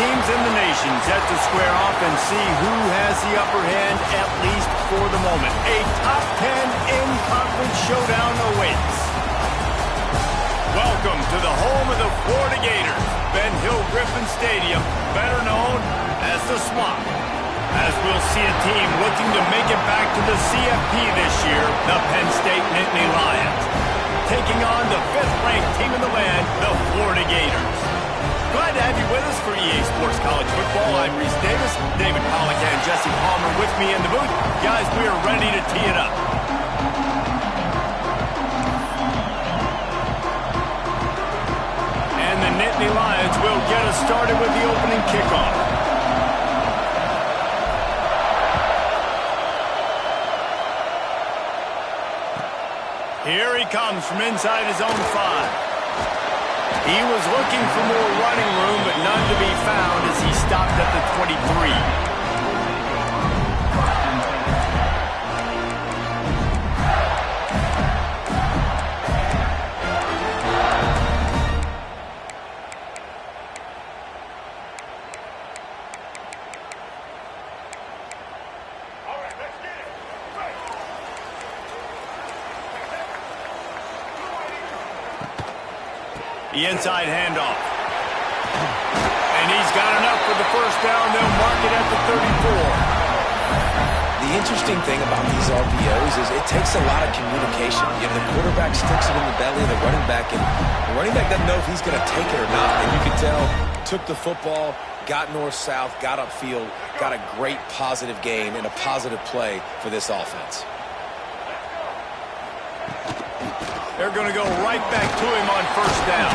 teams in the nation set to square off and see who has the upper hand, at least for the moment. A top 10 in-conference showdown awaits. Welcome to the home of the Florida Gators, Ben Hill Griffin Stadium, better known as the Swamp. As we'll see a team looking to make it back to the CFP this year, the Penn State Nittany Lions, taking on the 5th-ranked team in the land, the Florida Gators. Glad to have you with us for EA Sports College Football. I'm Reese Davis, David Pollack and Jesse Palmer with me in the booth. Guys, we are ready to tee it up. And the Nittany Lions will get us started with the opening kickoff. Here he comes from inside his own 5. He was looking for more running room, but none to be found as he stopped at the 23. The inside handoff. And he's got enough for the first down. They'll mark it at the 34. The interesting thing about these RPOs is it takes a lot of communication. You know, the quarterback sticks it in the belly of the running back, and the running back doesn't know if he's going to take it or not. And you can tell, took the football, got north-south, got upfield, got a great positive gain and a positive play for this offense. They're going to go right back to him on first down.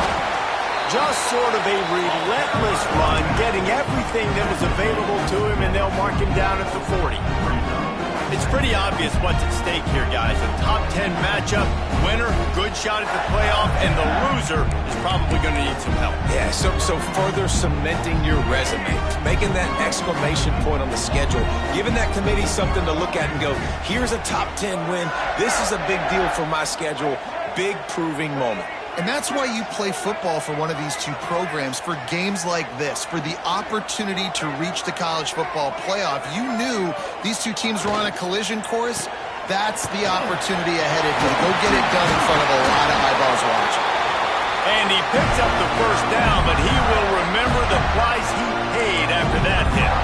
Just sort of a relentless run, getting everything that was available to him, and they'll mark him down at the 40. It's pretty obvious what's at stake here, guys. A top 10 matchup, winner, good shot at the playoff, and the loser is probably going to need some help. Yeah, so further cementing your resume, making that exclamation point on the schedule, giving that committee something to look at and go, here's a top 10 win. This is a big deal for my schedule. Big proving moment. And that's why you play football for one of these two programs, for games like this, for the opportunity to reach the college football playoff. You knew these two teams were on a collision course. That's the opportunity ahead of you. Go get it done in front of a lot of eyeballs watching. And he picks up the first down, but he will remember the price he paid after that hit.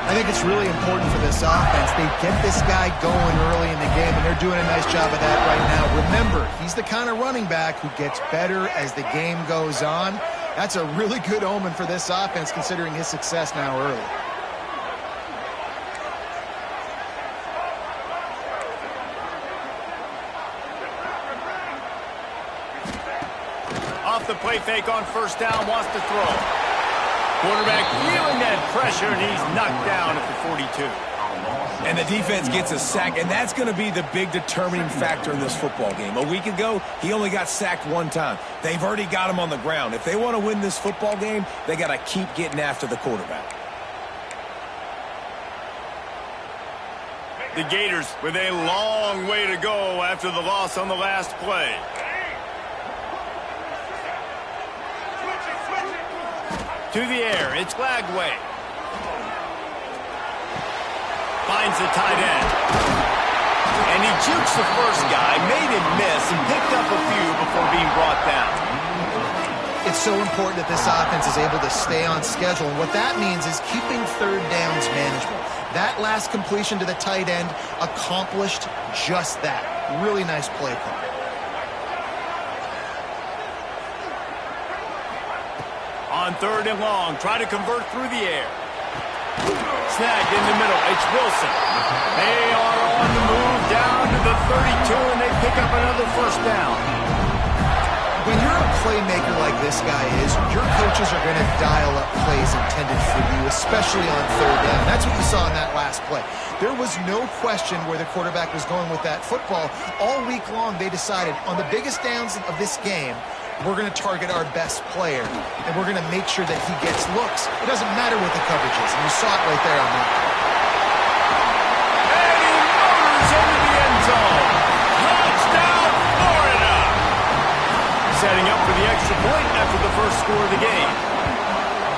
I think it's really important for this offense. They get this guy going early in the game, and they're doing a nice job of that right now. Remember, he's the kind of running back who gets better as the game goes on. That's a really good omen for this offense, considering his success now early. Off the play fake on first down, wants to throw. Quarterback feeling that pressure, and he's knocked down at the 42. And the defense gets a sack, and that's going to be the big determining factor in this football game. A week ago, he only got sacked one time. They've already got him on the ground. If they want to win this football game, they got to keep getting after the quarterback. The Gators with a long way to go after the loss on the last play. To the air, it's Lagway. Finds the tight end. And he jukes the first guy, made him miss, and picked up a few before being brought down. It's so important that this offense is able to stay on schedule. And what that means is keeping third downs manageable. That last completion to the tight end accomplished just that. Really nice play call. On third and long, try to convert through the air. Snagged in the middle, it's Wilson. They are on the move down to the 32, and they pick up another first down. When you're a playmaker like this guy is, your coaches are going to dial up plays intended for you, especially on third down. That's what you saw in that last play. There was no question where the quarterback was going with that football. All week long, they decided on the biggest downs of this game, we're going to target our best player, and we're going to make sure that he gets looks. It doesn't matter what the coverage is, and you saw it right there on that. And he motors into the end zone. Touchdown, Florida! Setting up for the extra point after the first score of the game.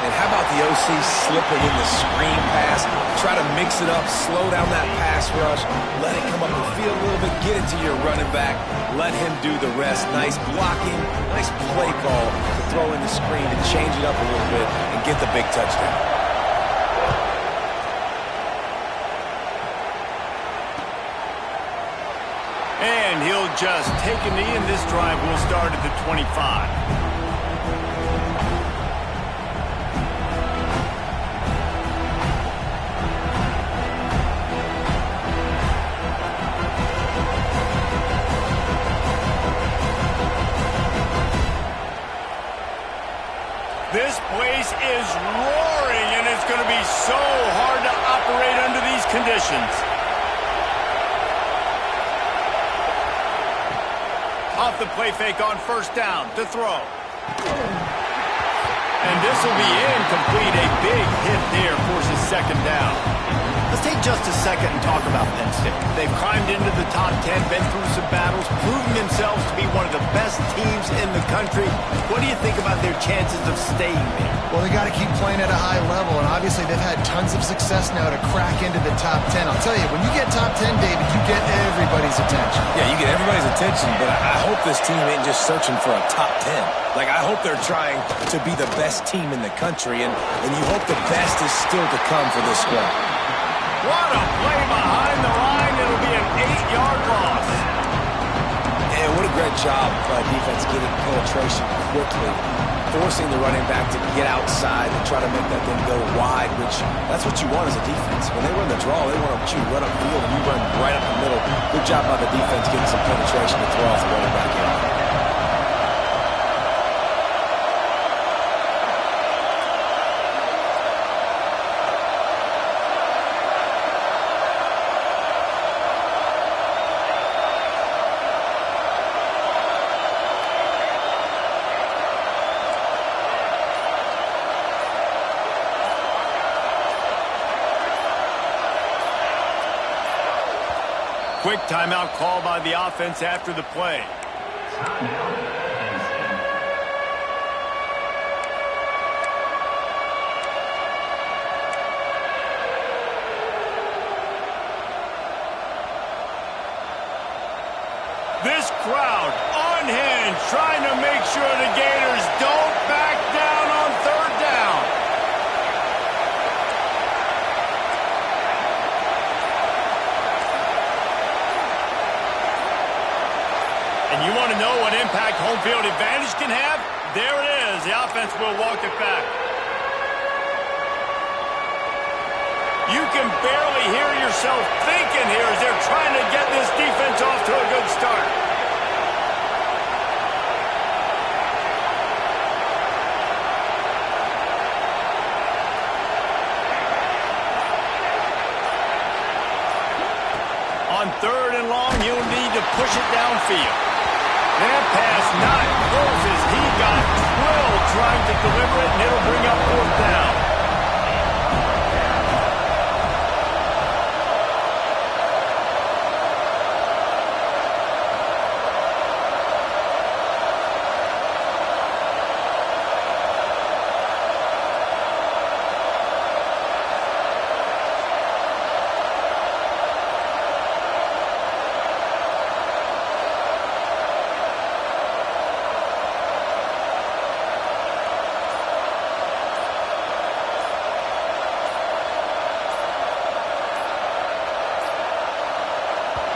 And how about the OC slipping in the screen pass. Try to mix it up, slow down that pass rush, let it come up the field a little bit, get it to your running back, let him do the rest. Nice blocking, nice play call to throw in the screen to change it up a little bit and get the big touchdown. And he'll just take a knee, and this drive will start at the 25. This place is roaring, and it's going to be so hard to operate under these conditions. Off the play fake on first down to throw. And this will be incomplete. A big hit there forces second down. Let's take just a second and talk about Penn State. They've climbed into the top 10, been through some battles, proven themselves to be one of the best teams in the country. What do you think about their chances of staying there? Well, they got to keep playing at a high level, and obviously they've had tons of success now to crack into the top 10. I'll tell you, when you get top 10, David, you get everybody's attention. Yeah, you get everybody's attention, but I hope this team ain't just searching for a top 10. Like, I hope they're trying to be the best team in the country, and you hope the best is still to come for this squad. What a play behind the line. It'll be an 8-yard loss. And what a great job by defense getting penetration quickly, forcing the running back to get outside and try to make that thing go wide, which that's what you want as a defense. When they run the draw, they want you to run upfield, and you run right up the middle. Good job by the defense getting some penetration to throw off the running back in. Quick timeout call by the offense after the play. This crowd unhinged, trying to make sure the Gators don't back down on third down. And you want to know what impact home field advantage can have? There it is. The offense will walk it back. You can barely hear yourself thinking here as they're trying to get this defense off to a good start. On third and long, you'll need to push it downfield. That pass not close as he got drilled trying to deliver it, and it'll bring up fourth down.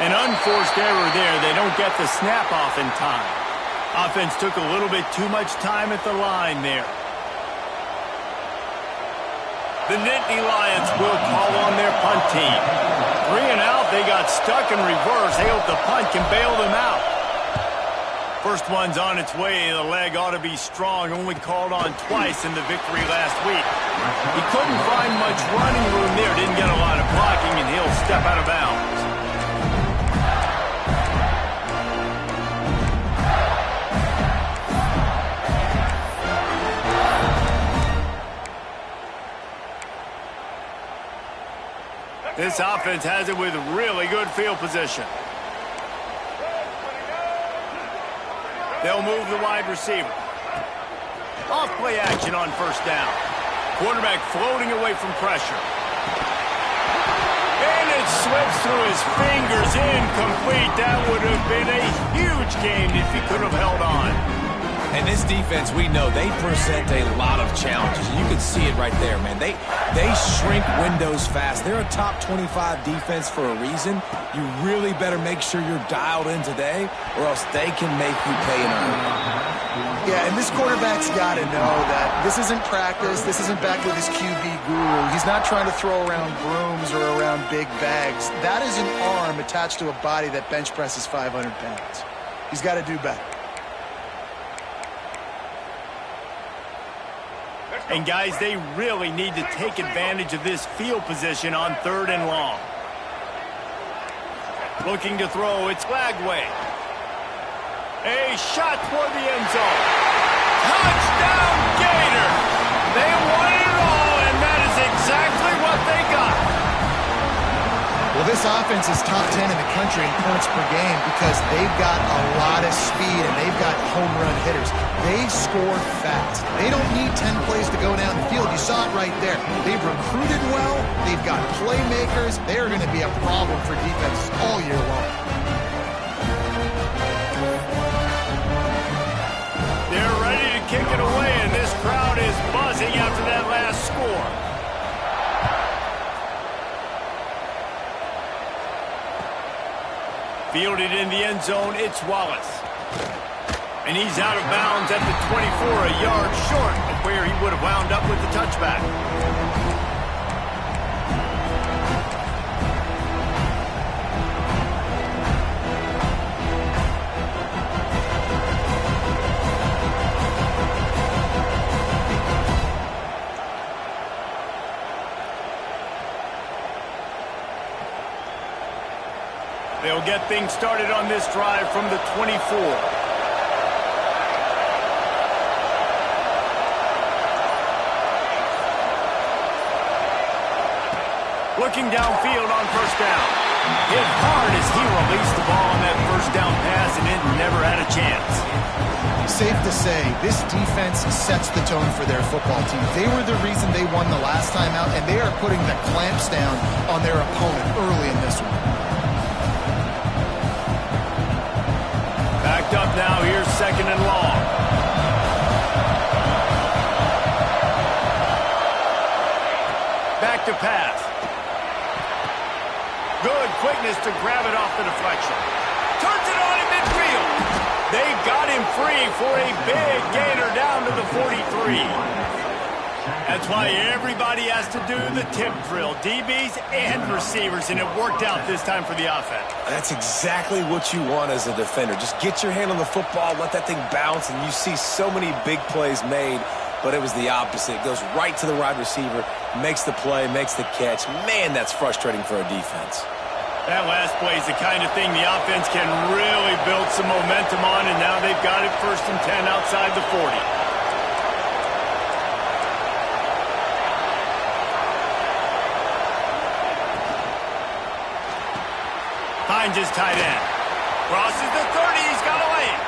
An unforced error there. They don't get the snap off in time. Offense took a little bit too much time at the line there. The Nittany Lions will call on their punt team. 3 and out. They got stuck in reverse. They hope the punt can bail them out. First one's on its way. The leg ought to be strong. Only called on twice in the victory last week. He couldn't find much running room there. Didn't get a lot of blocking, and he'll step out of bounds. This offense has it with really good field position. They'll move the wide receiver. Off play action on first down. Quarterback floating away from pressure. And it slips through his fingers, incomplete. That would have been a huge gain if he could have held on. And this defense, we know, they present a lot of challenges. And you can see it right there, man. They shrink windows fast. They're a top 25 defense for a reason. You really better make sure you're dialed in today, or else they can make you pay an earn. Yeah, and this quarterback's got to know that this isn't practice. This isn't back with his QB guru. He's not trying to throw around brooms or around big bags. That is an arm attached to a body that bench presses 500 pounds. He's got to do better. And, guys, they really need to take advantage of this field position on 3rd and long. Looking to throw, it's Lagway. A shot toward the end zone. Touchdown, Gator! They won it all, and that is exactly what they got. Well, this offense is top 10 in the country in points per game because they've got a lot of speed and they've got home run hitters. They score fast. They don't need 10 plays to go down the field. You saw it right there. They've recruited well. They've got playmakers. They're going to be a problem for defenses all year long. They're ready to kick it away, and this crowd is buzzing after that last score. Fielded in the end zone, it's Wallace. And he's out of bounds at the 24, a yard short of where he would have wound up with the touchback. They'll get things started on this drive from the 24. Looking downfield on 1st down. Hit hard as he released the ball on that 1st down pass, and it never had a chance. Safe to say, this defense sets the tone for their football team. They were the reason they won the last time out, and they are putting the clamps down on their opponent early in this one. Backed up now, here's 2nd and long. Back to pass. Good quickness to grab it off the deflection. Turns it on in midfield. They've got him free for a big gainer down to the 43. That's why everybody has to do the tip drill, DBs and receivers, and it worked out this time for the offense. That's exactly what you want as a defender. Just get your hand on the football, let that thing bounce, and you see so many big plays made, but it was the opposite. It goes right to the wide receiver, makes the play, makes the catch. Man, that's frustrating for a defense. That last play is the kind of thing the offense can really build some momentum on, and now they've got it 1st and 10 outside the 40. Finds his tight end. Crosses the 30. He's got a lane.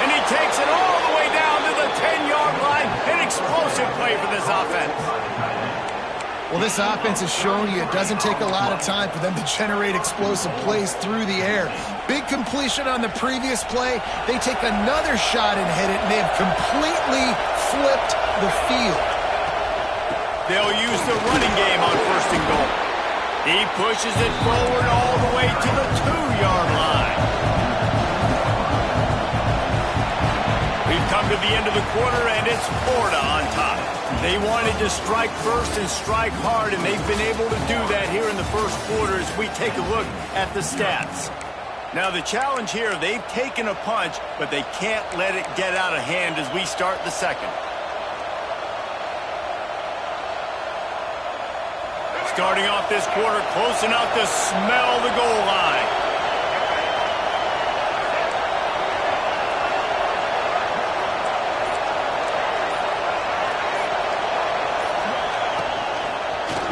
And he takes it all the way down to the 10-yard line. An explosive play for this offense. Well, this offense has shown you it doesn't take a lot of time for them to generate explosive plays through the air. Big completion on the previous play. They take another shot and hit it, and they've completely flipped the field. They'll use the running game on 1st and goal. He pushes it forward all the way to the 2-yard line. We've come to the end of the quarter, and it's Florida on top. They wanted to strike first and strike hard, and they've been able to do that here in the 1st quarter as we take a look at the stats. Now, the challenge here, they've taken a punch, but they can't let it get out of hand as we start the 2nd. Starting off this quarter, close enough to smell the goal line.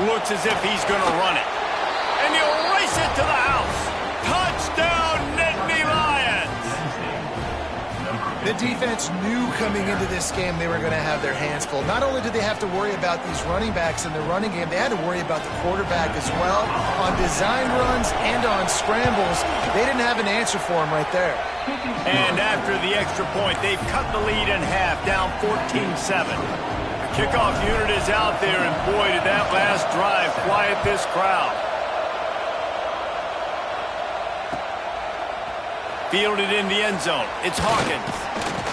Looks as if he's going to run it. And he'll race it to the house. Touchdown, Nittany Lions! The defense knew coming into this game they were going to have their hands full. Not only did they have to worry about these running backs in the running game, they had to worry about the quarterback as well. On design runs and on scrambles, they didn't have an answer for him right there. And after the extra point, they've cut the lead in half, down 14-7. The kickoff unit is out there, and boy, did that last drive quiet this crowd. Fielded in the end zone. It's Hawkins.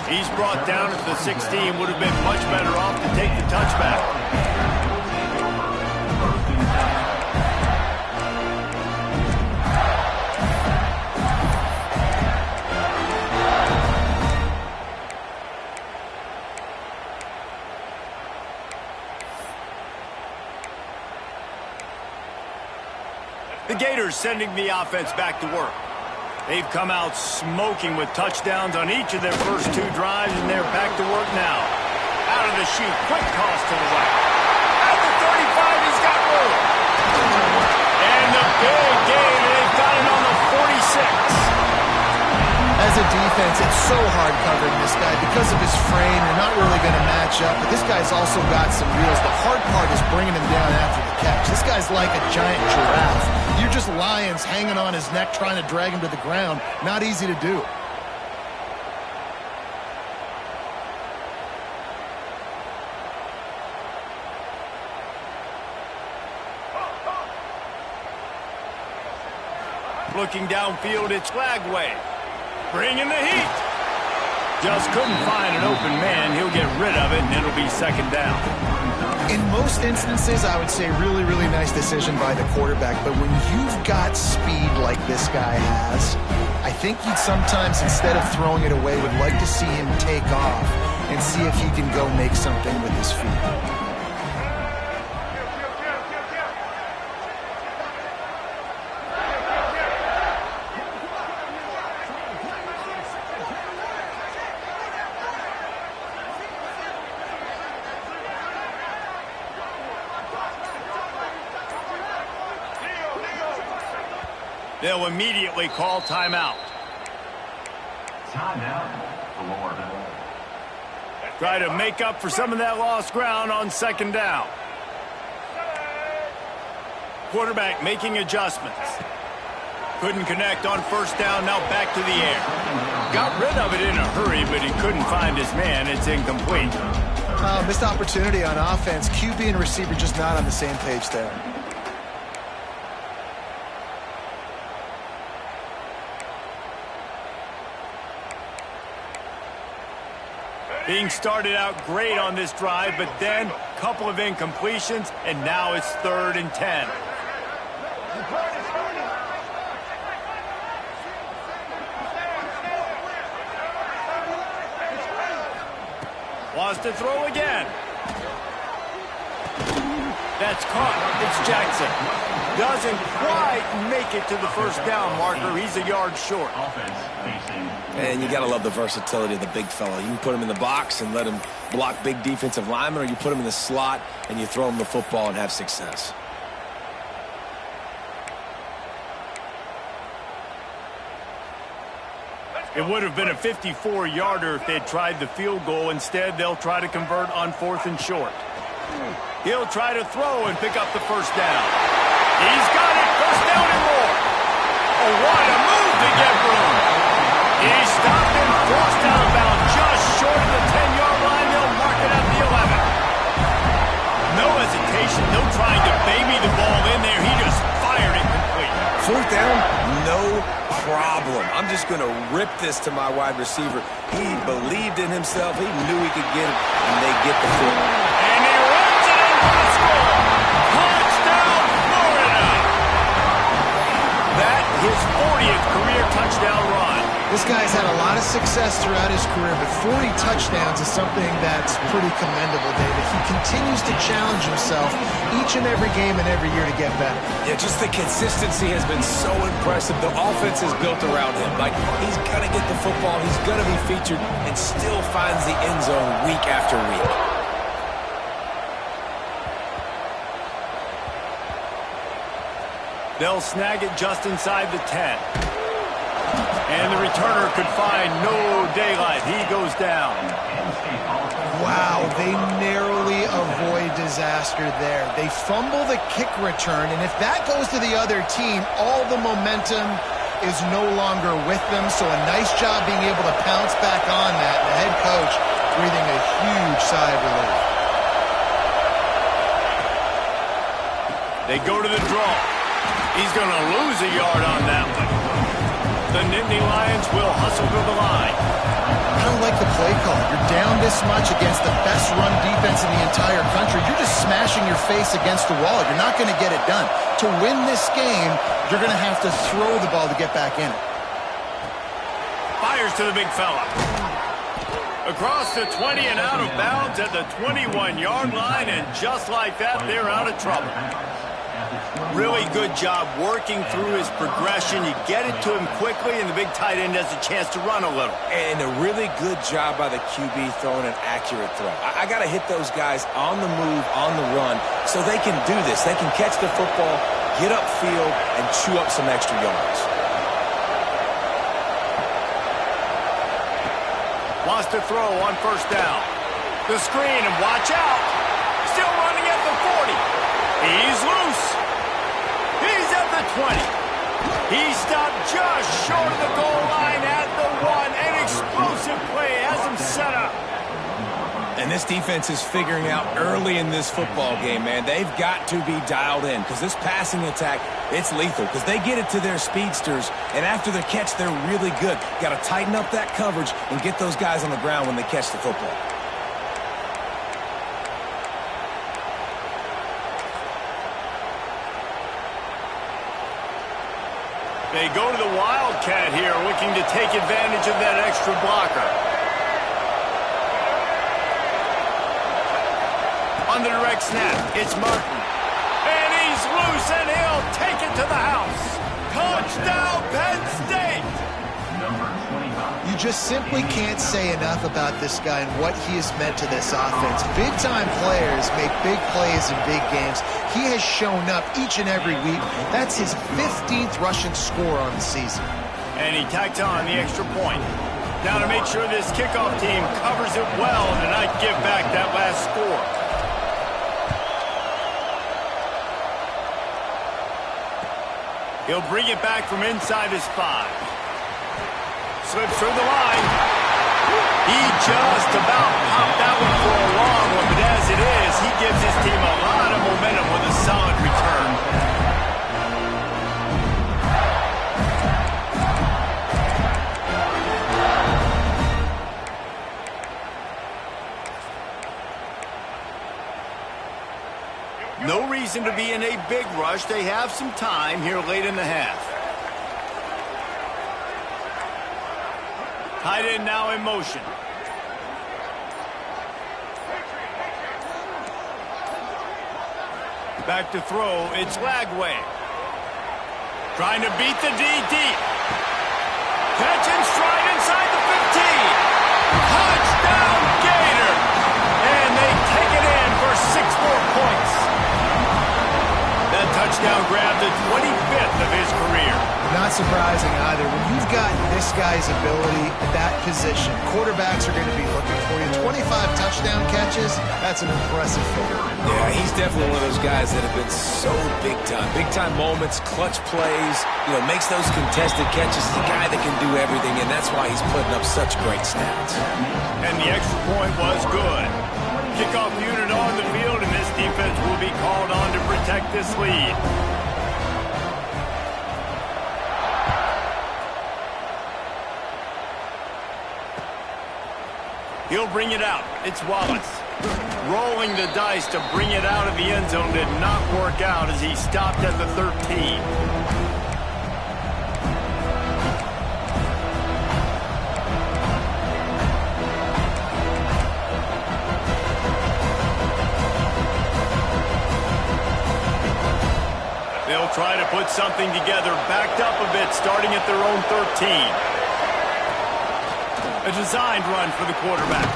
He's brought down at the 16. Would have been much better off to take the touchback. The Gators sending the offense back to work. They've come out smoking with touchdowns on each of their first 2 drives, and they're back to work now. Out of the chute, quick toss to the right. At the 35, he's got room. And the big gain, and they've got it on the 46. As a defense, it's so hard covering this guy. Because of his frame, you're not really going to match up. But this guy's also got some wheels. The hard part is bringing him down after the catch. This guy's like a giant giraffe. You're just lions hanging on his neck trying to drag him to the ground. Not easy to do. Looking downfield, it's Flagway. Bringing the heat. Just couldn't find an open man. He'll get rid of it, and it'll be second down. In most instances, I would say really, really nice decision by the quarterback. But when you've got speed like this guy has, I think you'd sometimes, instead of throwing it away, would like to see him take off and see if he can go make something with his feet. They'll immediately call timeout. Try to make up for some of that lost ground on second down. Quarterback making adjustments. Couldn't connect on first down, now back to the air. Got rid of it in a hurry, but he couldn't find his man. It's incomplete. Missed opportunity on offense. QB and receiver just not on the same page there. Being started out great on this drive, but then a couple of incompletions, and now it's 3rd and 10. Wants to throw again. That's caught. It's Jackson. Doesn't quite make it to the first down marker. He's a yard short. And you got to love the versatility of the big fella. You can put him in the box and let him block big defensive linemen, or you put him in the slot and you throw him the football and have success. It would have been a 54-yarder if they'd tried the field goal. Instead, they'll try to convert on 4th and short. He'll try to throw and pick up the first down. He's got it. First down and more. Oh, what a move to get room. He stopped and forced out of bounds just short of the 10-yard line. They'll mark it at the 11. No hesitation. No trying to baby the ball in there. He just fired it complete. 4th down, no problem. I'm just going to rip this to my wide receiver. He believed in himself. He knew he could get it, and they get the football. And he runs it in for the score. Touchdown, Florida. That his 40th career touchdown run. This guy's had a lot of success throughout his career, but 40 touchdowns is something that's pretty commendable, David. He continues to challenge himself each and every game and every year to get better. Yeah, just the consistency has been so impressive. The offense is built around him. Like, he's going to get the football, he's going to be featured, and still finds the end zone week after week. They'll snag it just inside the 10. And the returner could find no daylight. He goes down. Wow, they narrowly avoid disaster there. They fumble the kick return, and if that goes to the other team, all the momentum is no longer with them. So a nice job being able to pounce back on that. The head coach breathing a huge sigh of relief. They go to the draw. He's going to lose a yard on that one. The Nittany Lions will hustle to the line. I don't like the play call. You're down this much against the best run defense in the entire country. You're just smashing your face against the wall. You're not going to get it done. To win this game, you're going to have to throw the ball to get back in it. Fires to the big fella. Across the 20 and out of bounds at the 21-yard line, and just like that, they're out of trouble. Really good job working through his progression. You get it to him quickly, and the big tight end has a chance to run a little. And a really good job by the QB throwing an accurate throw. I got to hit those guys on the move, on the run, so they can do this. They can catch the football, get upfield, and chew up some extra yards. Wants to throw on first down. The screen, and watch out. Still running at the 40. He's loose. He's at the 20. He stopped just short of the goal line at the 1. An explosive play has him set up. And this defense is figuring out early in this football game, man. They've got to be dialed in because this passing attack, it's lethal because they get it to their speedsters, and after the catch, they're really good. Got to tighten up that coverage and get those guys on the ground when they catch the football. They go to the Wildcat here, looking to take advantage of that extra blocker. On the direct snap, it's Martin. And he's loose, and he'll take it to the house. Touchdown, Penn State! You just simply can't say enough about this guy and what he has meant to this offense. Big-time players make big plays in big games. He has shown up each and every week. That's his 15th rushing score on the season. And he tacked on the extra point. Now to make sure this kickoff team covers it well and not give back that last score. He'll bring it back from inside his 5. Slips through the line. He just about popped that one for a long one, but as it is, he gives his team a lot of momentum with a solid return. No reason to be in a big rush. They have some time here late in the half. Tight end now in motion. Back to throw, it's Lagway. Trying to beat the D deep. Catch and stride inside the 15. Touchdown, Gator! And they take it in for 6 more points. That touchdown grabbed the 25th of his career. Not surprising either. When you've got this guy's ability at that position, quarterbacks are going to be looking for you. 25 touchdown catches, that's an impressive figure. Yeah, he's definitely one of those guys that have been so big time. Big time moments, clutch plays, makes those contested catches. He's a guy that can do everything, and that's why he's putting up such great stats. And the extra point was good. Kickoff unit on the field, and this defense will be called on to protect this lead. He'll bring it out. It's Wallace. Rolling the dice to bring it out of the end zone did not work out as he stopped at the 13. They'll try to put something together, backed up a bit, starting at their own 13. A designed run for the quarterback.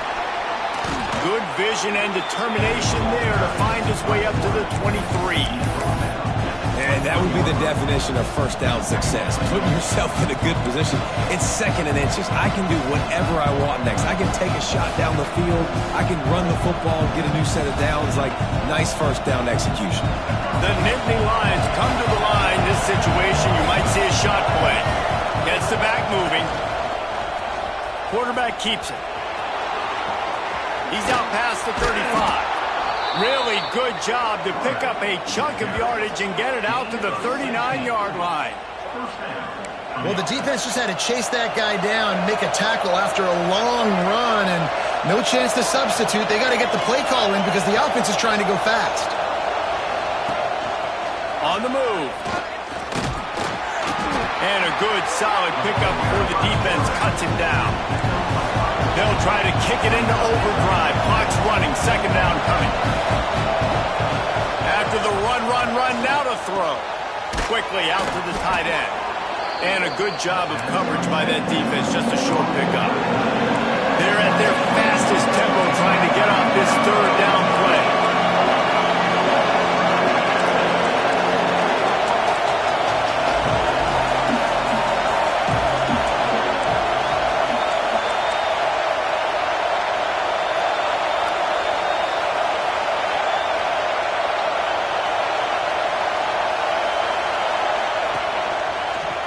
Good vision and determination there to find his way up to the 23. And that would be the definition of first down success. Putting yourself in a good position. It's 2nd and inches. I can do whatever I want next. I can take a shot down the field. I can run the football, get a new set of downs. Like, nice first down execution. The Nittany Lions come to the line. This situation, you might see a shot play. Gets the back moving. Quarterback keeps it. He's out past the 35. Really good job to pick up a chunk of yardage and get it out to the 39-yard line. Well, the defense just had to chase that guy down, make a tackle after a long run, and no chance to substitute. They got to get the play call in because the offense is trying to go fast. On the move. And a good, solid pickup before the defense cuts him down. They'll try to kick it into overdrive. Clock's running. 2nd down coming. After the run, now to throw. Quickly out to the tight end. And a good job of coverage by that defense. Just a short pickup. They're at their fastest tempo trying to get off this 3rd down play.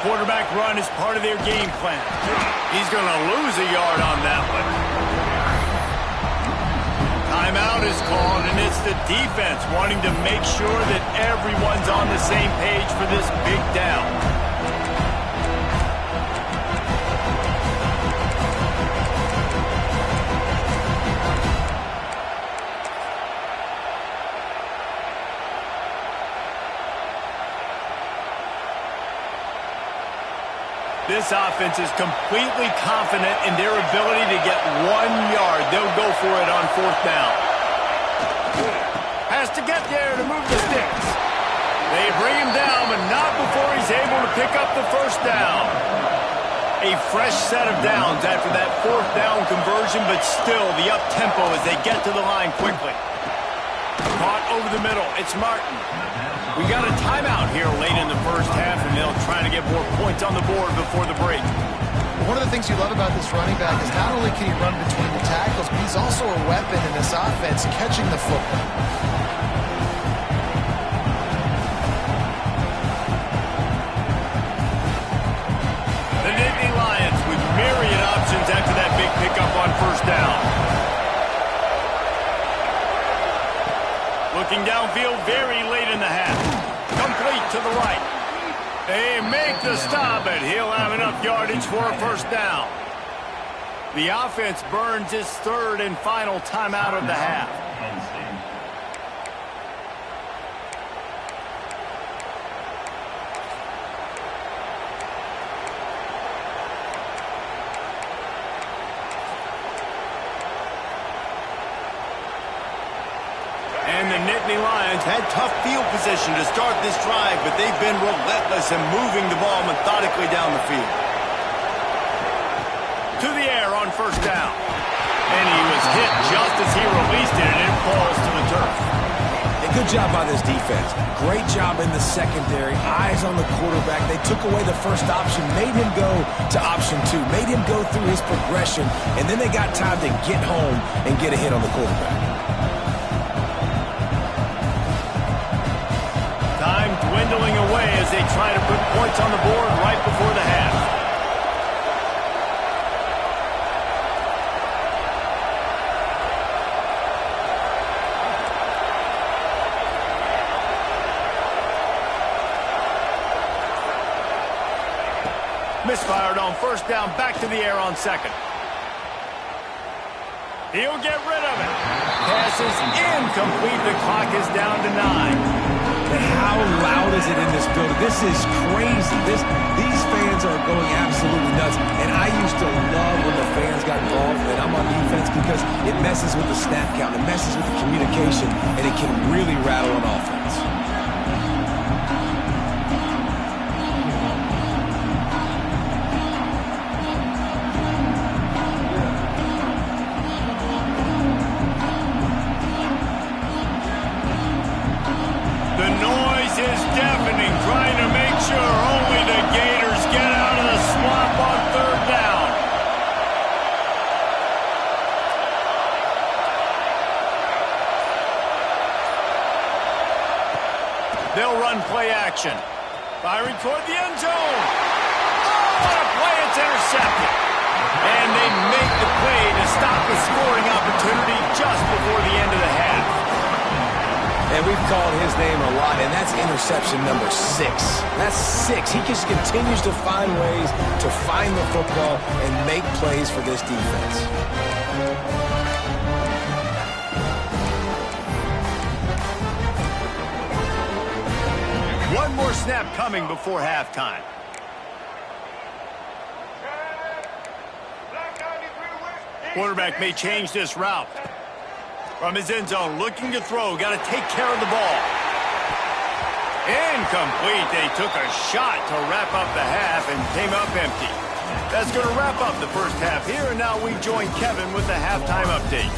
Quarterback run is part of their game plan. He's going to lose a yard on that one. Timeout is called, and it's the defense wanting to make sure that everyone's on the same page for this big down. This offense is completely confident in their ability to get 1 yard. They'll go for it on 4th down. Has to get there to move the sticks. They bring him down, but not before he's able to pick up the 1st down. A fresh set of downs after that 4th down conversion, but still the up-tempo as they get to the line quickly. Caught over the middle. It's Martin. We got a timeout here late in the 1st half, and they'll try to get more points on the board before the break. One of the things you love about this running back is not only can he run between the tackles, but he's also a weapon in this offense, catching the football. The Nittany Lions with myriad options after that big pickup on 1st down. Looking downfield very late in the half. Complete to the right. They make the stop, and he'll have enough yardage for a 1st down. The offense burns its 3rd and final timeout of the half. And the Nittany Lions had tough field position to start this drive, but they've been relentless in moving the ball methodically down the field. To the air on 1st down. And he was hit just as he released it, and it falls to the turf. A good job by this defense. Great job in the secondary. Eyes on the quarterback. They took away the 1st option, made him go to option 2, made him go through his progression, and then they got time to get home and get a hit on the quarterback. Dwindling away as they try to put points on the board right before the half. Misfired on 1st down, back to the air on 2nd. He'll get rid of it. Pass is incomplete. The clock is down to 9. How loud is it in this building? This is crazy. These fans are going absolutely nuts. And I used to love when the fans got involved and I'm on defense because it messes with the snap count, it messes with the communication, and it can really rattle an offense. run play action. Firing toward the end zone. Oh, what a play. It's intercepted. And they make the play to stop the scoring opportunity just before the end of the half. And we've called his name a lot, and that's interception number 6. That's 6. He just continues to find ways to find the football and make plays for this defense. One more snap coming before halftime. Quarterback may change this route. From his end zone, looking to throw. Got to take care of the ball. Incomplete. They took a shot to wrap up the half and came up empty. That's going to wrap up the first half here, and now we join Kevin with the halftime update.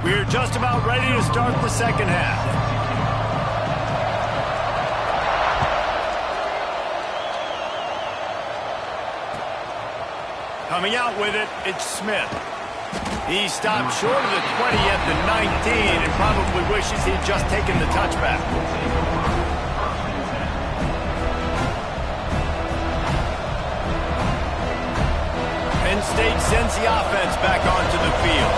We're just about ready to start the second half. Coming out with it, it's Smith. He stopped short of the 20 at the 19 and probably wishes he'd just taken the touchback. Penn State sends the offense back onto the field.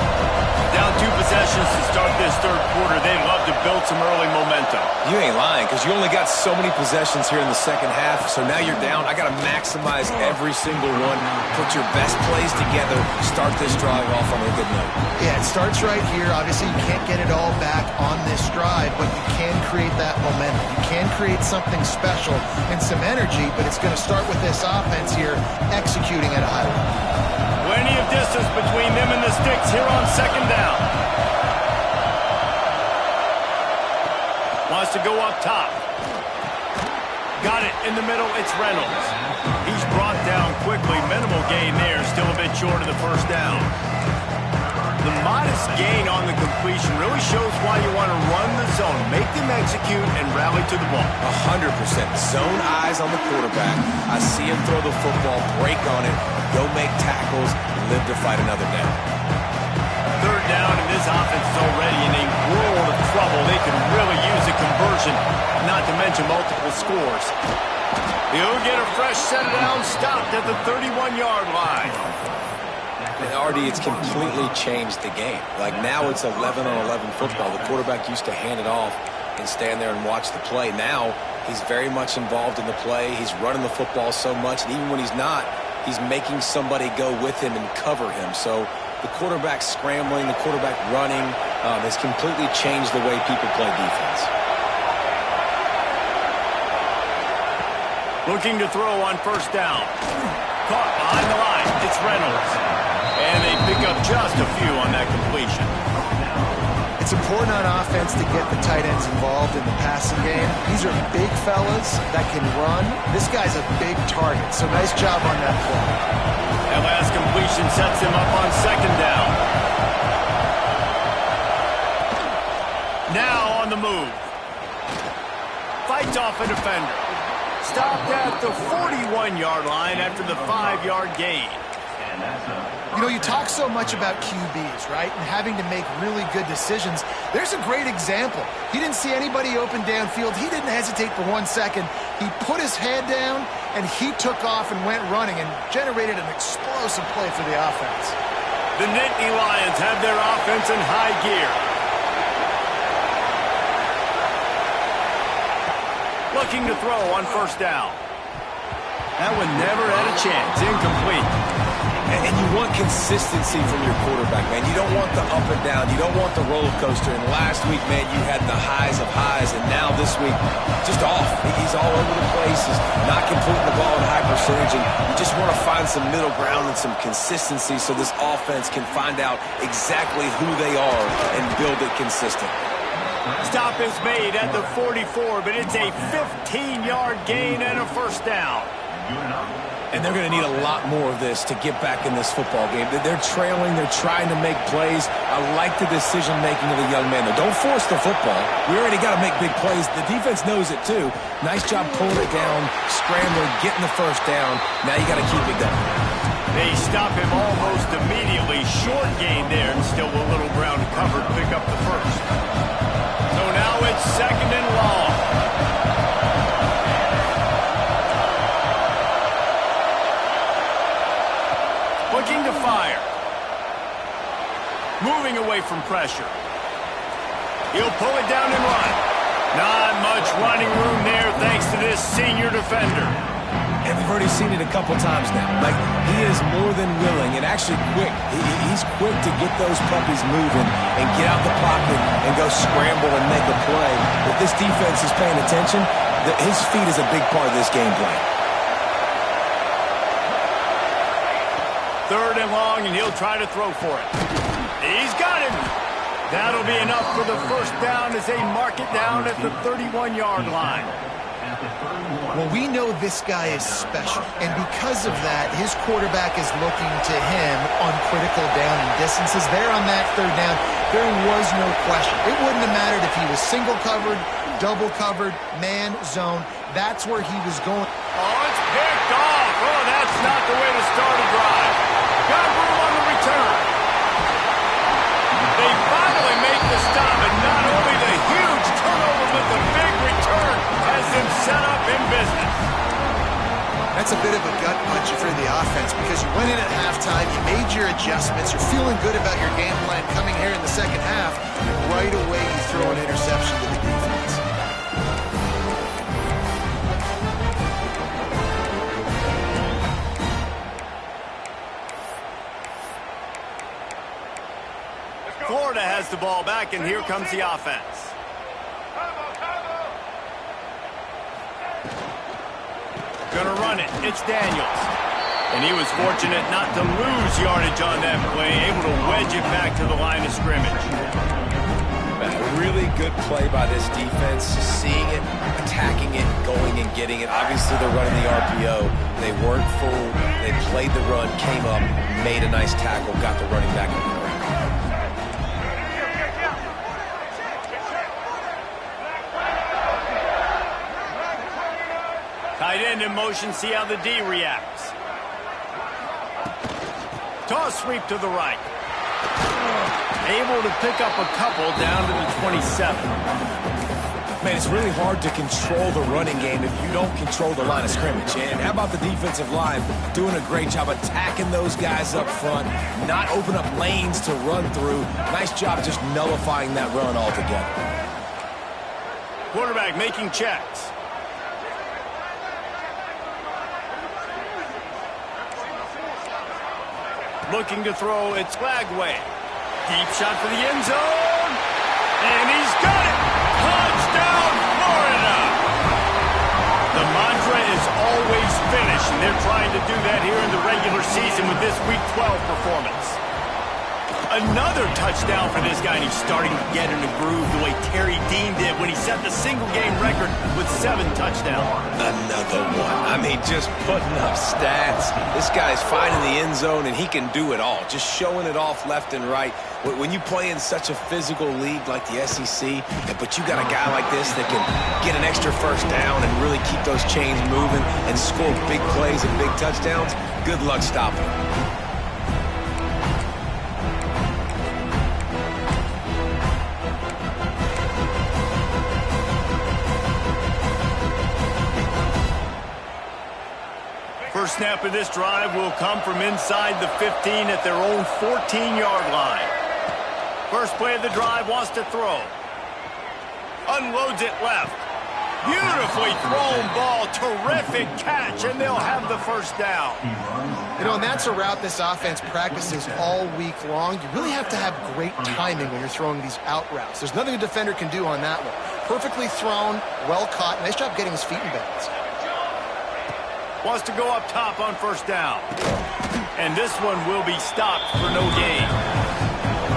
Down 2 possessions to start this third quarter. They'd love to build some early momentum. You ain't lying, because you only got so many possessions here in the second half, so now you're down. I got to maximize every single one. Put your best plays together. Start this drive off on a good note. Yeah, it starts right here. Obviously, you can't get it all back on this drive, but you can create that momentum. You can create something special and some energy, but it's going to start with this offense here executing at a high level. Plenty of distance between them and the sticks here on second down. Wants to go up top. Got it in the middle. It's Reynolds. He's brought down quickly. Minimal gain there. Still a bit short of the first down. The modest gain on the completion really shows why you want to run the zone. Make them execute and rally to the ball. 100%. Zone eyes on the quarterback. I see him throw the football, break on it, go make tackles, live to fight another down. Third down, and this offense is already in a world of trouble. They could really use a conversion, not to mention multiple scores. He'll get a fresh set of downs, stopped at the 31-yard line. And Artie, it's completely changed the game. Like now it's 11-on-11 football. The quarterback used to hand it off and stand there and watch the play. Now he's very much involved in the play. He's running the football so much, and even when he's not, he's making somebody go with him and cover him. So the quarterback scrambling, the quarterback running has completely changed the way people play defense. Looking to throw on first down. Caught behind the line. It's Reynolds. And they pick up just a few on that completion. It's important on offense to get the tight ends involved in the passing game. These are big fellas that can run. This guy's a big target, so nice job on that play. That last completion sets him up on second down. Now on the move. Fights off a defender. Stopped at the 41-yard line after the 5-yard gain. You know, you talk so much about QBs, right, and having to make really good decisions. There's a great example. He didn't see anybody open downfield. He didn't hesitate for 1 second. He put his head down, and he took off and went running and generated an explosive play for the offense. The Nittany Lions have their offense in high gear. Looking to throw on first down. That one never had a chance. Incomplete. And you want consistency from your quarterback, man. You don't want the up and down. You don't want the roller coaster. And last week, man, you had the highs of highs. And now this week, just off. He's all over the place. He's not completing the ball at high percentage. And you just want to find some middle ground and some consistency so this offense can find out exactly who they are and build it consistent. Stop is made at the 44, but it's a 15-yard gain and a first down. And they're going to need a lot more of this to get back in this football game. They're trailing. They're trying to make plays. I like the decision-making of the young man. Though. Don't force the football. We already got to make big plays. The defense knows it, too. Nice job pulling it down, scrambling, getting the first down. Now you got to keep it going. They stop him almost immediately. Short gain there, and still a little ground covered. Pick up the first. So now it's 2nd and long. Looking to fire. Moving away from pressure. He'll pull it down and run. Not much running room there thanks to this senior defender. And we've already seen it a couple times now. Like, he is more than willing and actually quick. He's quick to get those puppies moving and get out the pocket and go scramble and make a play. If this defense is paying attention, his feet is a big part of this game plan. 3rd and long, and he'll try to throw for it. He's got him. That'll be enough for the first down as they mark it down at the 31-yard line. Well, we know this guy is special, and because of that, his quarterback is looking to him on critical down and distances. There on that 3rd down, there was no question. It wouldn't have mattered if he was single covered, double covered, man, zone. That's where he was going. Oh, it's picked off. Oh, that's not the way to start a drive. Got room on the return. They finally make the stop, and not only the huge turnover, but the big return has them set up in business. That's a bit of a gut punch for the offense because you went in at halftime, you made your adjustments, you're feeling good about your game plan coming here in the second half, and right away you throw an interception to the defense. Florida has the ball back, and here comes the offense. Gonna run it. It's Daniels. And he was fortunate not to lose yardage on that play, able to wedge it back to the line of scrimmage. A really good play by this defense, seeing it, attacking it, going and getting it. Obviously, they're running the RPO. They weren't full. They played the run, came up, made a nice tackle, got the running back in the ground. Tight end in motion, see how the D reacts. Toss sweep to the right. Able to pick up a couple down to the 27. Man, it's really hard to control the running game if you don't control the line of scrimmage. And how about the defensive line doing a great job attacking those guys up front, not open up lanes to run through. Nice job just nullifying that run altogether. Quarterback making checks. Looking to throw, it's Flagway. Deep shot for the end zone. And he's got it. Touchdown, Florida. The mantra is always finish, and they're trying to do that here in the regular season with this Week 12 performance. Another touchdown for this guy, and he's starting to get in the groove the way Terry Dean did when he set the single-game record with 7 touchdowns. Another one. I mean, just putting up stats. This guy's finding the end zone, and he can do it all, just showing it off left and right. When you play in such a physical league like the SEC, but you got a guy like this that can get an extra first down and really keep those chains moving and score big plays and big touchdowns, good luck stopping him. First snap of this drive will come from inside the 15 at their own 14-yard line. First play of the drive, wants to throw. Unloads it left. Beautifully thrown ball, terrific catch, and they'll have the first down. You know, and that's a route this offense practices all week long. You really have to have great timing when you're throwing these out routes. There's nothing a defender can do on that one. Perfectly thrown, well caught. Nice job getting his feet in bounds. Wants to go up top on first down. And this one will be stopped for no gain.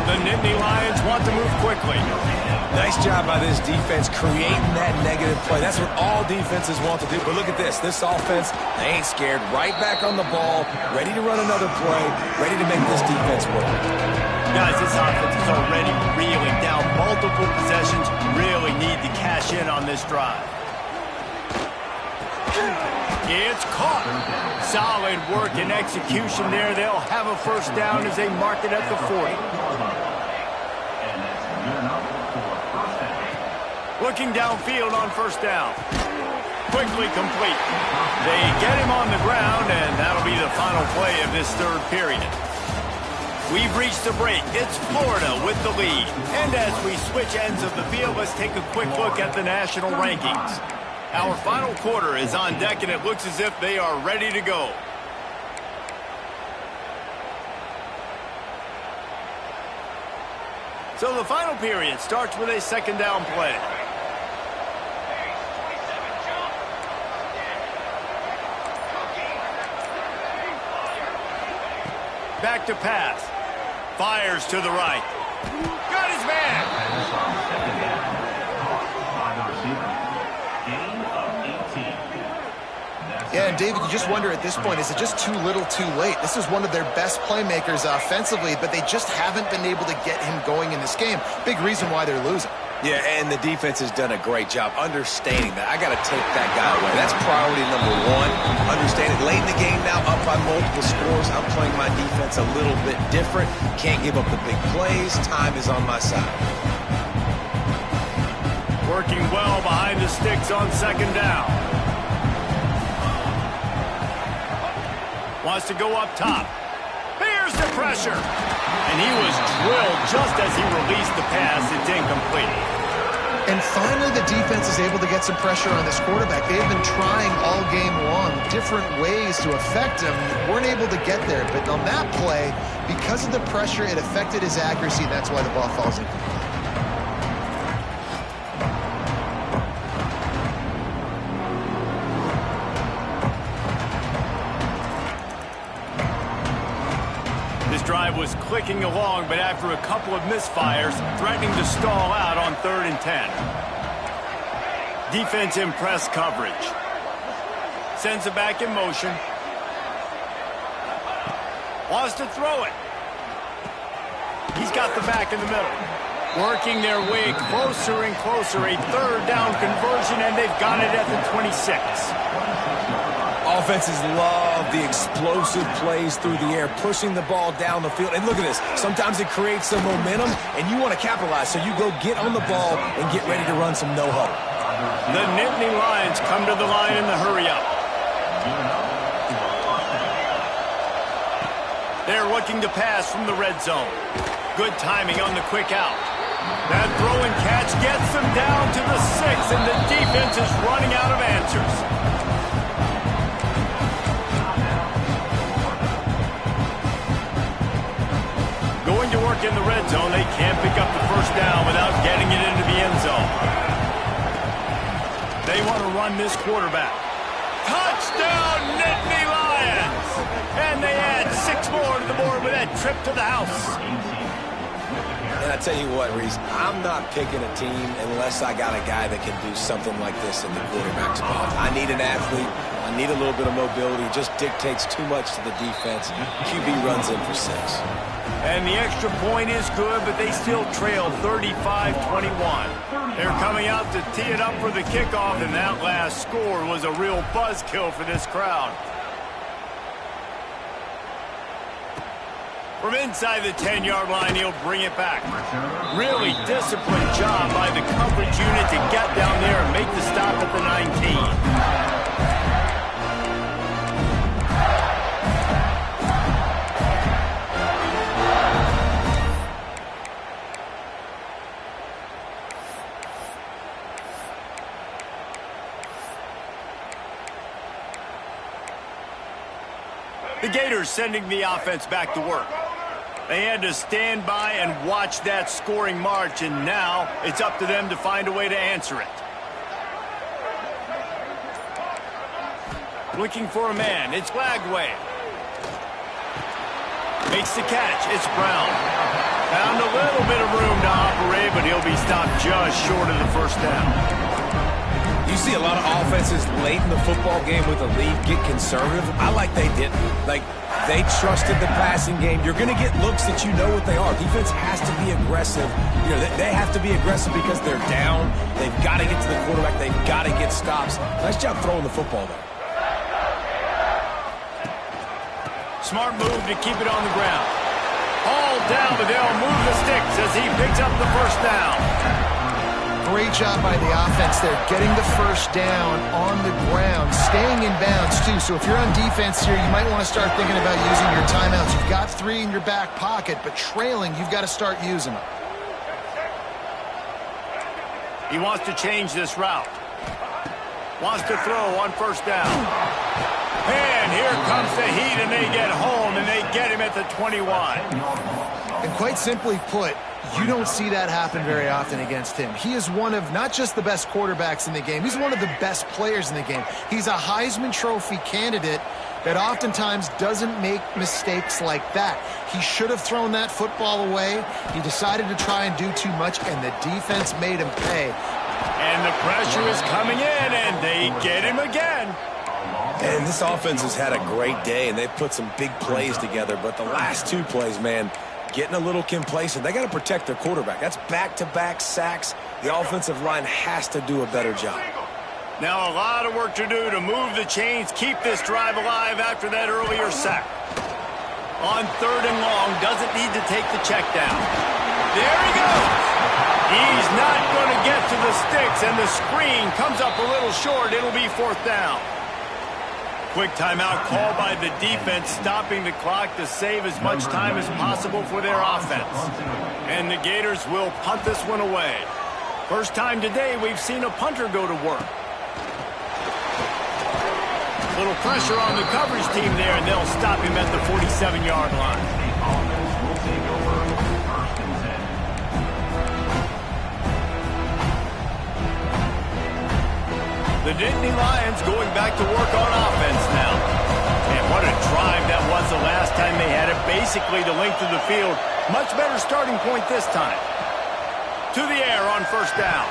The Nittany Lions want to move quickly. Nice job by this defense creating that negative play. That's what all defenses want to do. But look at this. This offense, they ain't scared. Right back on the ball, ready to run another play, ready to make this defense work. Guys, this offense is already reeling down multiple possessions. Really need to cash in on this drive. It's caught. Solid work and execution there. They'll have a first down as they mark it at the 40. Looking downfield on first down. Quickly complete. They get him on the ground, and that'll be the final play of this third period. We've reached the break. It's Florida with the lead. And as we switch ends of the field, let's take a quick look at the national rankings. Our final quarter is on deck, and it looks as if they are ready to go. So the final period starts with a second down play. Back to pass. Fires to the right. Got his man. Yeah, and David, you just wonder at this point, is it just too little too late? This is one of their best playmakers offensively, but they just haven't been able to get him going in this game. Big reason why they're losing. Yeah, and the defense has done a great job understanding that. I got to take that guy away. That's priority number one. Understanding late in the game now, up by multiple scores. I'm playing my defense a little bit different. Can't give up the big plays. Time is on my side. Working well behind the sticks on second down. Wants to go up top. Here's the pressure. And he was drilled just as he released the pass. It's incomplete. And finally, the defense is able to get some pressure on this quarterback. They've been trying all game long different ways to affect him. Weren't able to get there. But on that play, because of the pressure, it affected his accuracy. That's why the ball falls incomplete. Drive was clicking along, but after a couple of misfires, threatening to stall out on 3rd and 10. Defense in press coverage. Sends it back in motion. Wants to throw it. He's got the back in the middle. Working their way closer and closer. A 3rd down conversion, and they've got it at the 26. Offenses love the explosive plays through the air, pushing the ball down the field. And look at this. Sometimes it creates some momentum, and you want to capitalize. So you go get on the ball and get ready to run some no-huddle. The Nittany Lions come to the line in the hurry-up. They're looking to pass from the red zone. Good timing on the quick out. That throw and catch gets them down to the 6, and the defense is running out of answers. To work in the red zone, they can't pick up the first down without getting it into the end zone. They want to run this quarterback. Touchdown, Nittany Lions! And they add 6 more to the board with that trip to the house. And I tell you what, Reese, I'm not picking a team unless I got a guy that can do something like this in the quarterback spot. I need an athlete. I need a little bit of mobility. Just dictates too much to the defense. QB runs in for 6. And the extra point is good, but they still trail 35-21. They're coming out to tee it up for the kickoff, and that last score was a real buzzkill for this crowd. From inside the 10-yard line, he'll bring it back. Really disciplined job by the coverage unit to get down there and make the stop at the 19. The Gators sending the offense back to work. They had to stand by and watch that scoring march, and now it's up to them to find a way to answer it. Looking for a man. It's Lagway. Makes the catch. It's Brown. Found a little bit of room to operate, but he'll be stopped just short of the first down. You see a lot of offenses late in the football game with a lead get conservative. I like they didn't. Like, they trusted the passing game. You're going to get looks that you know what they are. Defense has to be aggressive. You know, they have to be aggressive because they're down. They've got to get to the quarterback. They've got to get stops. Nice job throwing the football there. Smart move to keep it on the ground. All down, but they'll move the sticks as he picks up the first down. Great job by the offense there, getting the first down on the ground, staying in bounds too. So if you're on defense here, you might want to start thinking about using your timeouts. You've got 3 in your back pocket, but trailing, you've got to start using them. He wants to change this route. Wants to throw on first down. And here comes the heat, and they get home, and they get him at the 21. And quite simply put, you don't see that happen very often against him. He is one of not just the best quarterbacks in the game, he's one of the best players in the game. He's a Heisman Trophy candidate that oftentimes doesn't make mistakes like that. He should have thrown that football away. He decided to try and do too much, and the defense made him pay. And the pressure is coming in, and they get him again. And this offense has had a great day, and they've put some big plays together. But the last 2 plays, man, getting a little complacent. They got to protect their quarterback. That's back-to-back sacks. The offensive line has to do a better job. Now a lot of work to do to move the chains, keep this drive alive after that earlier sack. On 3rd and long, doesn't need to take the check down. There he goes. He's not going to get to the sticks, and the screen comes up a little short. It'll be 4th down. Quick timeout called by the defense, stopping the clock to save as much time as possible for their offense. And the Gators will punt this one away. First time today we've seen a punter go to work. Little pressure on the coverage team there, and they'll stop him at the 47-yard line. The Nittany Lions going back to work on offense now. And what a drive that was the last time they had it. Basically the length of the field. Much better starting point this time. To the air on first down.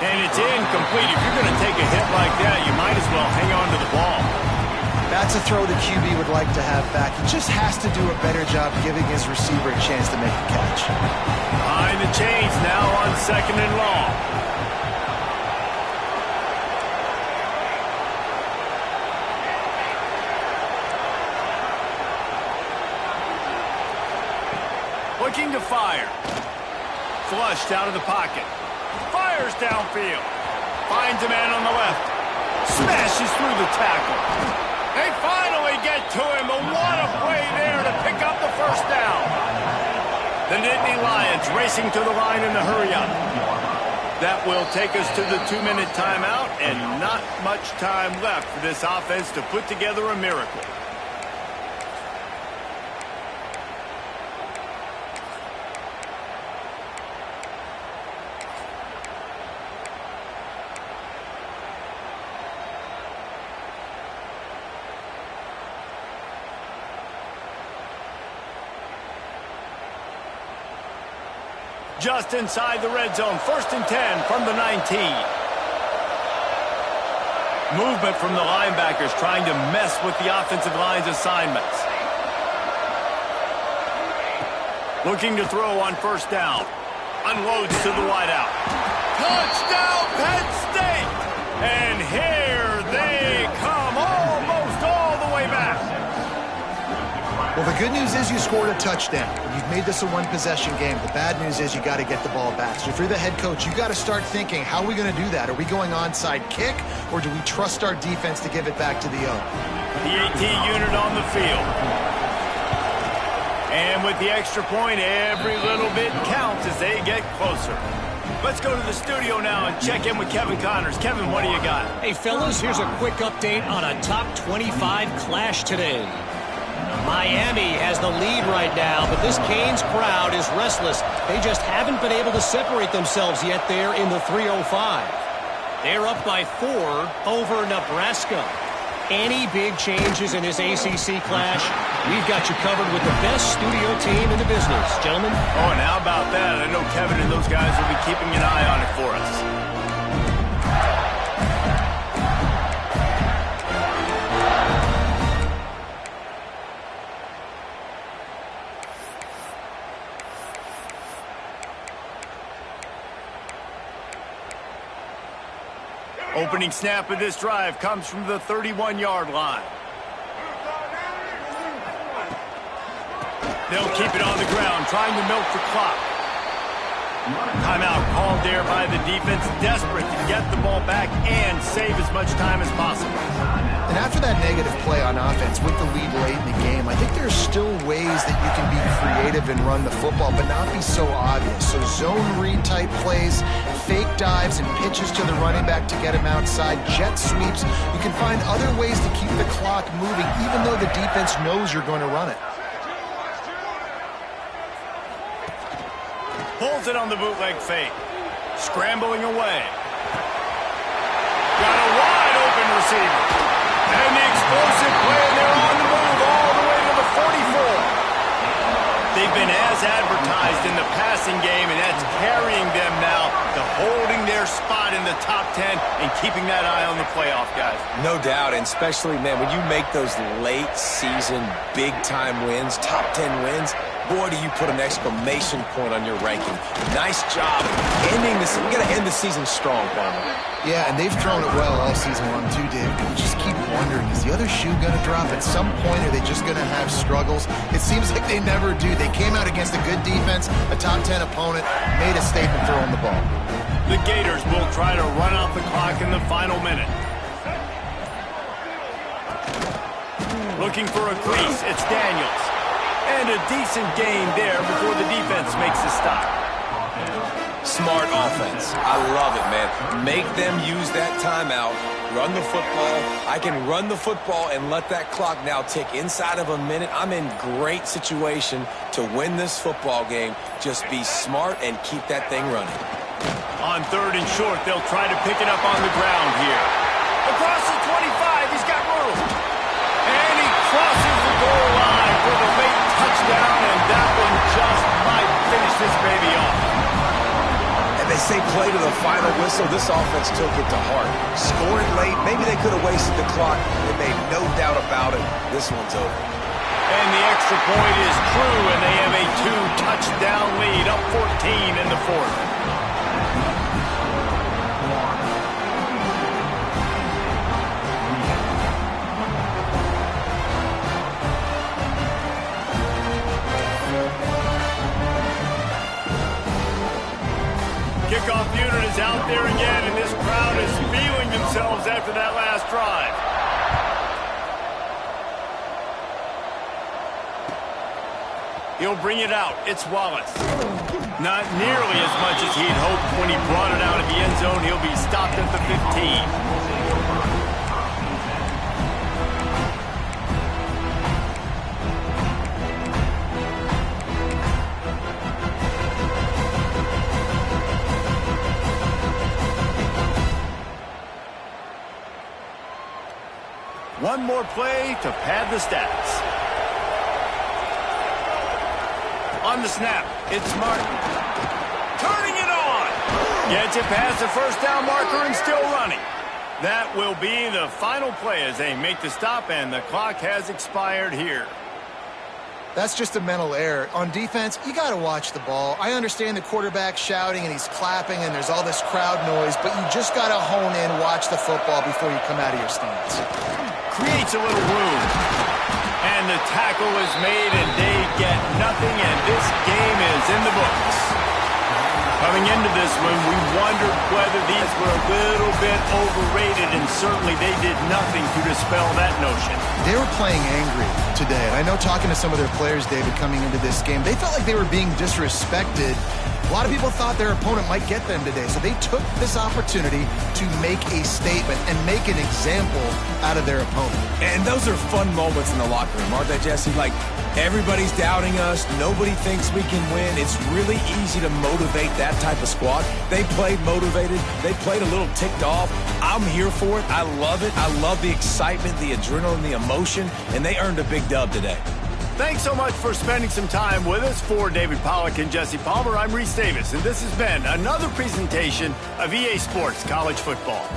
And it's incomplete. If you're going to take a hit like that, you might as well hang on to the ball. That's a throw the QB would like to have back. He just has to do a better job giving his receiver a chance to make a catch. Behind the chains now on 2nd and long. Looking to fire. Flushed out of the pocket. Fires downfield. Finds a man on the left. Smashes through the tackle. They finally get to him, but what a play there to pick up the first down. The Nittany Lions racing to the line in the hurry-up. That will take us to the 2-minute timeout, and not much time left for this offense to put together a miracle. Just inside the red zone, 1st and 10 from the 19. Movement from the linebackers trying to mess with the offensive line's assignments. Looking to throw on first down. Unloads to the wideout. Touchdown, Penn State! And here they come, almost all the way back. Well, the good news is you scored a touchdown. You've made this a one-possession game. The bad news is you got to get the ball back. So if you're the head coach, you got to start thinking, how are we going to do that? Are we going onside kick, or do we trust our defense to give it back to the O? The AT unit on the field. And with the extra point, every little bit counts as they get closer. Let's go to the studio now and check in with Kevin Connors. Kevin, what do you got? Hey, fellas, here's a quick update on a top 25 clash today. Miami has the lead right now, but this Canes crowd is restless. They just haven't been able to separate themselves yet there in the 305. They're up by 4 over Nebraska. Any big changes in this ACC clash, we've got you covered with the best studio team in the business, gentlemen. Oh, and how about that? I know Kevin and those guys will be keeping an eye on it for us. Opening snap of this drive comes from the 31-yard line. They'll keep it on the ground, trying to milk the clock. Timeout called there by the defense, desperate to get the ball back and save as much time as possible. And after that negative play on offense with the lead late in the game, I think there's still ways that you can be creative and run the football, but not be so obvious. So zone read type plays, fake dives and pitches to the running back to get him outside, jet sweeps. You can find other ways to keep the clock moving, even though the defense knows you're going to run it. Pulls it on the bootleg fake. Scrambling away. Got a wide open receiver. And the explosive play, and they're on the move all the way to the 44. They've been as advertised in the passing game, and that's carrying them now to holding their spot in the top 10 and keeping that eye on the playoff, guys. No doubt, and especially, man, when you make those late season big-time wins, top 10 wins, boy, do you put an exclamation point on your ranking. Nice job ending this. We got to end the season strong, Palmer. Yeah, and they've thrown it well all season long, too, Dave. You just keep wondering, is the other shoe going to drop at some point? Are they just going to have struggles? It seems like they never do. They came out against a good defense, a top 10 opponent, made a statement throwing the ball. The Gators will try to run out the clock in the final minute. Looking for a crease. It's Daniels. And a decent gain there before the defense makes a stop. Smart offense. I love it, man. Make them use that timeout. Run the football. I can run the football and let that clock now tick inside of a minute. I'm in great situation to win this football game. Just be smart and keep that thing running. On 3rd and short, they'll try to pick it up on the ground here. Across the 25, he's got room. And he crosses the goal line for the late touchdown, and that one just might finish this baby off. And they say play to the final whistle. This offense took it to heart. Scoring late, maybe they could have wasted the clock. They made no doubt about it. This one's over. And the extra point is true, and they have a 2-touchdown lead, up 14 in the 4th. Kickoff unit is out there again, and this crowd is feeling themselves after that last drive. He'll bring it out. It's Wallace. Not nearly as much as he'd hoped when he brought it out of the end zone. He'll be stopped at the 15. One more play to pad the stats. On the snap, it's Martin. Turning it on. Gets it past the first down marker and still running. That will be the final play as they make the stop, and the clock has expired here. That's just a mental error. On defense, you got to watch the ball. I understand the quarterback shouting and he's clapping and there's all this crowd noise, but you just got to hone in, watch the football before you come out of your stance. Creates a little room. And the tackle is made, and they get nothing, and this game is in the books. Coming into this one, we wondered whether these were a little bit overrated, and certainly they did nothing to dispel that notion. They were playing angry today, and I know talking to some of their players, David, coming into this game, they felt like they were being disrespected. A lot of people thought their opponent might get them today, so they took this opportunity to make a statement and make an example out of their opponent. And those are fun moments in the locker room, aren't they, Jesse? Like, everybody's doubting us. Nobody thinks we can win. It's really easy to motivate that type of squad. They played motivated. They played a little ticked off. I'm here for it. I love it. I love the excitement, the adrenaline, the emotion, and they earned a big dub today. Thanks so much for spending some time with us. For David Pollack and Jesse Palmer, I'm Reese Davis, and this has been another presentation of EA Sports College Football.